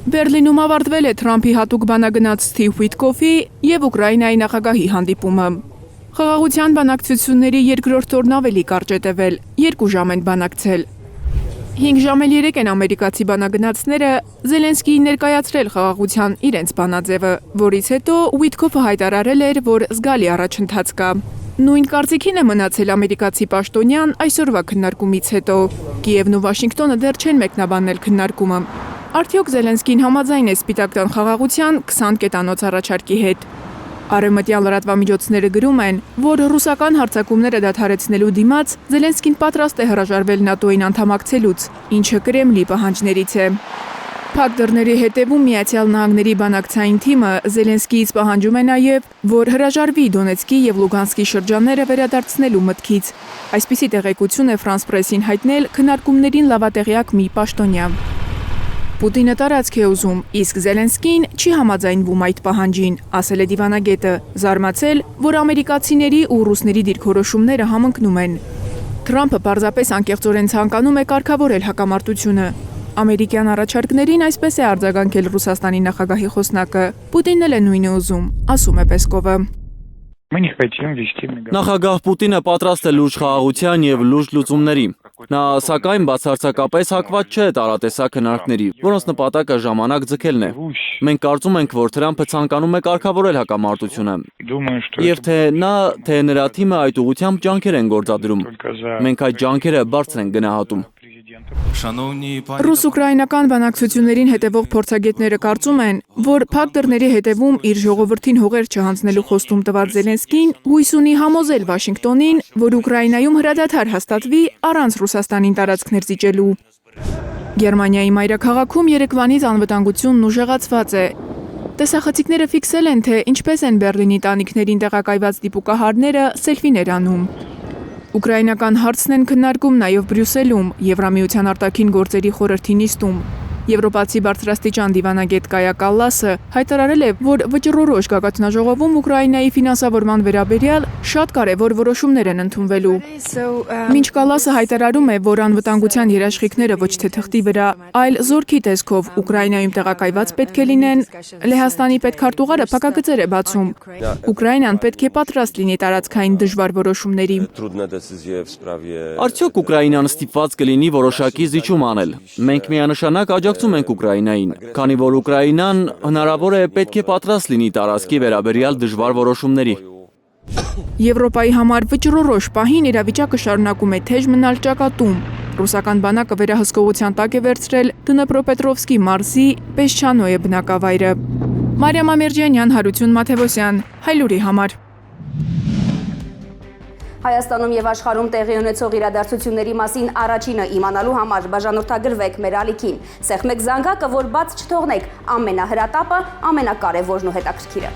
Բերլինում ավարտվել է Թրամփի հատուկ բանագնաց Սթիվ Ուիթկոֆի և Ուկրաինայի նախագահի հանդիպումը։ Խաղաղության բանակցությունների երկրորդ օրն ավելի կարճ է տևել, 2 ժամ են բանակցել։ 5 ժամել 3 են ամերիկացի բանագնացները Զելենսկիին ներկայացրել խաղաղության իրենց բանաձևը, որից հետո Ուիթկոֆը հայտարարել էր, որ զգալի առաջընթաց կա։ Նույն կարծիքին է մնացել ամերիկացի պաշտոնյան այսօրվա քննարկումից հետո։ Կիևն ու Վաշինգտոնը դեռ չեն մեկնաբանել քննարկումը։ Արդյոք Զելենսկին համաձայն է Սպիտակ տան խաղաղության 20 կետանոց առաջարկի հետ։ Արևմտյան լրատվամիջոցները գրում են, որ ռուսական հարձակումները դադարեցնելու դիմաց Զելենսկին պատրաստ է հրաժարվել ՆԱՏՕ-ին անդամակցելուց, ինչը Կրեմլի պահանջներից է։ Փակ դռների հետևում Միացյալ Նահանգների բանակցային թիմը Զելենսկիից պահանջում է նաև, որ հրաժարվի Դոնեցկի և Լուգանսկի շրջանները վերադարձնելու մտքից։ Այսպիսի տեղեկություն է Ֆրանս Պրեսին հայտնել քննարկումներին լավատեղյակ մի պաշտոնյա։ Պուտինը տարածք է ուզում, իսկ Զելենսկին չի համաձայնվում այդ պահանջին, ասել է դիվանագետը, զարմացել, որ ամերիկացիների ու ռուսների դիրքորոշումները համընկնում են։ Թրամփը պարզապես անկեղծորեն ցանկանում է կարգավորել հակամարտությունը։ Ամերիկյան առաջարկներին այսպես է արձագանքել Ռուսաստանի նախագահի խոսնակը։ Պուտինն էլ է նույնը ուզում, ասում է Պեսկովը։ Նախագահ Պուտինը պատրաստ է լուրջ խաղաղության և լուրջ լուծումների։ Նա սակայն բացարձակապես հակված չէ տարատեսակ քննարկների, որոնց նպատակը ժամանակ ձգելն է։ Մենք կարծում ենք, որ Թրամփը ցանկանում է կարգավորել հակամարտությունը։ Եվ թե նա, թե նրա թիմը այդ ուղղությամբ ջանքեր են գործադրում։ Մենք այդ ջանքերը բարձր ենք գնահատում։ Ռուս-ուկրաինական բանակցություններին հետևող փորձագետները կարծում են, որ փակ դռների հետևում իր ժողովրդին հողեր չհանձնելու խոստում տված Զելենսկին հույս ունի համոզել Վաշինգտոնին, որ Ուկրաինայում հրադադար հաստատվի առանց Ռուսաստանին տարածքներ զիջելու։ Գերմանիայի մայրաքաղաքում երեկվանից անվտանգությունն ուժեղացված է։ Տեսախցիկները ֆիքսել են, թե ինչպես են Բերլինի տանիքներին տեղակայված դիպուկահարները սելֆիներ անում։ Ուկրաինական հարցն են քննարկում նաև Բրյուսելում, Եվրամիության արտաքին գործերի խորհրդի նիստում։ Եվրոպացի բարձրաստիճան դիվանագետ Կայա Կալլասը հայտարարել է, որ վճռորոշ գագաթնաժողովում Ուկրաինայի ֆինանսավորման վերաբերյալ շատ կարևոր որոշումներ են ընդունվելու։ Մինչ Կալլասը հայտարարում է, որ անվտանգության երաշխիքները ոչ թե թղթի վրա, այլ զորքի տեսքով Ուկրաինայում տեղակայված պետք է լինեն, Լեհաստանի պետքարտուղարը փակագծեր է բացում։ Ուկրաինան պետք է պատրաստ լինի տարածքային դժվար որոշումների։ Արդյոք Ուկրաինան ստիպված կլինի որոշակի զիջում անել։ Մենք միանշանակ աջակցում ենք Ուկրաինային, քանի որ Ուկրաինան հնարավոր է պետք է պատրաստ լինի տարածքի վերաբերյալ դժվար որոշումների։ Եվրոպայի համար վճռորոշ պահին իրավիճակը շարունակում է թեժ մնալ ճակատում։ Ռուսական բանակը վերահսկողության տակ է վերցրել Դնեպրոպետրովսկի մարզի Պեսչանոյե բնակավայրը։ Մարիամ Ամերջանյան, Հարություն Մաթևոսյան, Հայլուրի համար։ Հայաստանում և աշխարհում տեղի ունեցող իրադարձությունների մասին առաջինը իմանալու համար բաժանորդագրվեք մեր ալիքին։ Սեղմեք զանգակը, որ բաց չթողնեք ամենահրատապը, ամենակարևորն ու հետաքրքիրը։